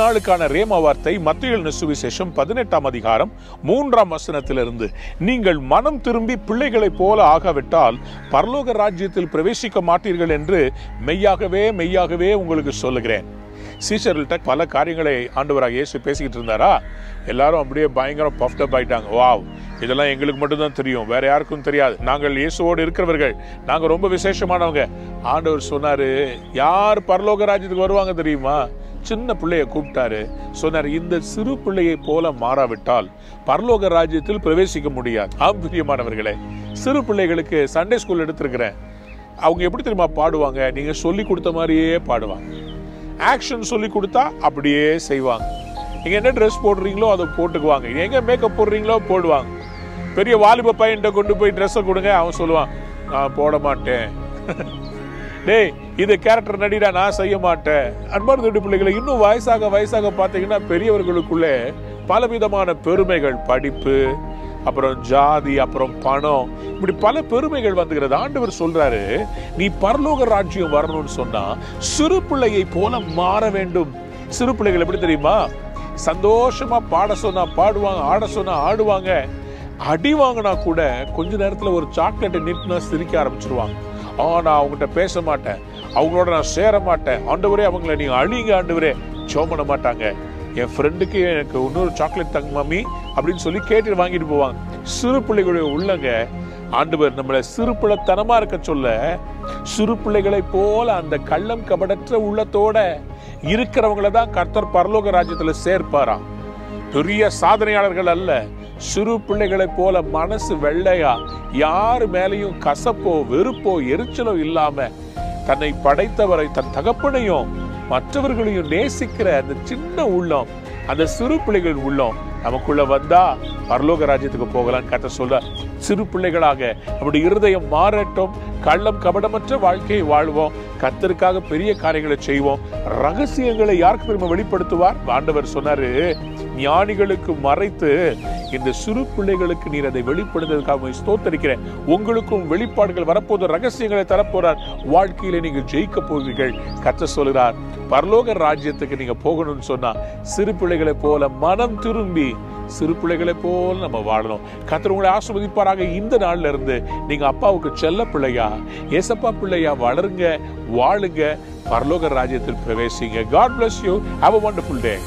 நாளுக்கான ரேமா வார்த்தை மத்தேயு சுவிசேஷம் 18ஆம் அதிகாரம் 3ஆம் வசனத்திலிருந்து, நீங்கள் மனம் திரும்பி பிள்ளைகளைப் போல ஆகாவிட்டால் பரலோக ராஜ்யத்தில் பிரவேசிக்க மாட்டீர்கள் என்று மெய்யாகவே மெய்யாகவே உங்களுக்கு சொல்லுகிறேன். சீஷர்கள்ட்ட பல காரியங்களை ஆண்டவராக இயேசு பேசிக்கிட்டு இருந்தாரா? எல்லாரும் அப்படியே பயங்கரம் பஃப்ட் அப் ஆயிட்டாங்க. வாவ், இதெல்லாம் எங்களுக்கு மட்டும்தான் தெரியும், வேற யாருக்கும் தெரியாது, நாங்கள் இயேசுவோடு இருக்கிறவர்கள், நாங்கள் ரொம்ப விசேஷமானவங்க. ஆண்டவர் சொன்னாரு, யார் பரலோக ராஜ்யத்துக்கு வருவாங்க தெரியுமா? சின்ன பிள்ளைய கூப்பிட்டாரு, சொன்னார், இந்த சிறு பிள்ளையை போல மாறாவிட்டால் பரலோக ராஜ்யத்தில் பிரவேசிக்க முடியாது. பிரியமானவர்களே, சிறு பிள்ளைகளுக்கு சண்டே ஸ்கூல் எடுத்திருக்கிறேன். அவங்க எப்படி தெரியுமா பாடுவாங்க? நீங்க சொல்லி கொடுத்த மாதிரியே பாடுவாங்க. ஆக்ஷன் சொல்லி கொடுத்தா அப்படியே செய்வாங்க. நீங்க என்ன ட்ரெஸ் போடுறீங்களோ அதை போட்டுக்குவாங்க. எங்க மேக்கப் போடுறீங்களோ போடுவாங்க. பெரிய வாலிப பையன்கிட்ட கொண்டு போய் ட்ரெஸ்ஸை கொடுங்க, அவன் சொல்லுவான், நான் போட மாட்டேன். டேய், இது கேரக்டர் நடிடா, நான் செய்ய மாட்டேன். அன்பார்ந்த பிள்ளைகளை, இன்னும் வயசாக வயசாக பார்த்தீங்கன்னா பெரியவர்களுக்குள்ளே பலவிதமான பெருமைகள், படிப்பு, அப்புறம் ஜாதி, அப்புறம் பணம், இப்படி பல பெருமைகள் வந்துகிறது. ஆண்டவர் சொல்றாரு, நீ பரலோக ராஜ்யம் வரணும்னு சொன்னா சிறு பிள்ளையை போல மாற வேண்டும். சிறு பிள்ளைகள் எப்படி தெரியுமா? சந்தோஷமா பாட சொன்னா பாடுவாங்க, ஆட சொன்னா ஆடுவாங்க. அடி வாங்கினா கூட கொஞ்ச நேரத்துல ஒரு சாக்லேட்டை நீட்டினா சிரிக்க ஆரம்பிச்சிருவாங்க. நான் அவங்ககிட்ட பேச மாட்டேன், அவங்களோட நான் சேர மாட்டேன், ஆண்டவரே அவங்களை நீங்க அழிங்க ஆண்டவரே, சோம் பண்ண மாட்டாங்க. என் ஃப்ரெண்டுக்கு எனக்கு இன்னொரு சாக்லேட் தாங்க மாமி அப்படின்னு சொல்லி கேட்டு வாங்கிட்டு போவாங்க. சிறு பிள்ளைகளுடைய உள்ளங்க ஆண்டவர் நம்மளை சிறு பிள்ளைத்தனமா இருக்க சொல்ல, சிறு பிள்ளைகளை போல அந்த கள்ளம் கபடற்ற உள்ளத்தோட இருக்கிறவங்கள தான் கர்த்தர் பரலோக ராஜ்யத்துல சேர்ப்பாராம். பெரிய சாதனையாளர்கள் அல்ல, சிறு பிள்ளைகளை போல மனசு வெள்ளையா, யாரு மேலையும் கசப்போ வெறுப்போ எரிச்சலோ இல்லாம தன்னை படைத்தவரை, தன் தகப்பனையும் மற்றவர்களையும் நேசிக்கிற அந்த சின்ன உள்ளம், அந்த சிறு பிள்ளைகளின் உள்ளம் நமக்குள்ள வந்தா பரலோக ராஜ்யத்துக்கு போகலாம். கர்த்தர் சொல்ற, சிறு பிள்ளைகளாக அப்படி இருதயம் மாறட்டும், கள்ளம் கபடமற்ற வாழ்க்கையை வாழ்வோம், கர்த்தருக்காக பெரிய காரியங்களை செய்வோம். ரகசியங்களை யாருக்கு திரும்ப வெளிப்படுத்துவார்? ஆண்டவர் சொன்னாரு, ஞானிகளுக்கு மறைத்து இந்த சிறு பிள்ளைகளுக்கு நீர் அதை வெளிப்படுத்துவதற்காக ஸ்தோத்தரிக்கிறேன். உங்களுக்கும் வெளிப்பாடுகள் வரப்போது, ரகசியங்களை தரப்போறார். வாழ்க்கையில நீங்க ஜெயிக்க போவீர்கள். கர்த்தர் சொல்கிறார், பரலோக ராஜ்யத்துக்கு நீங்க போகணும்னு சொன்னா சிறு பிள்ளைகளை போல மனம் திரும்பி சிறு பிள்ளைகளை போல நம்ம வாழணும். கர்த்தர் உங்களை ஆசீர்வதிப்பாராக. இந்த நாள்ல இருந்து நீங்க அப்பாவுக்கு செல்ல பிள்ளையா, ஏசப்பா பிள்ளையா வளருங்க, வாழுங்க, பரலோக ராஜ்யத்தில் பிரவேசிங்க. God bless you. Have a wonderful day.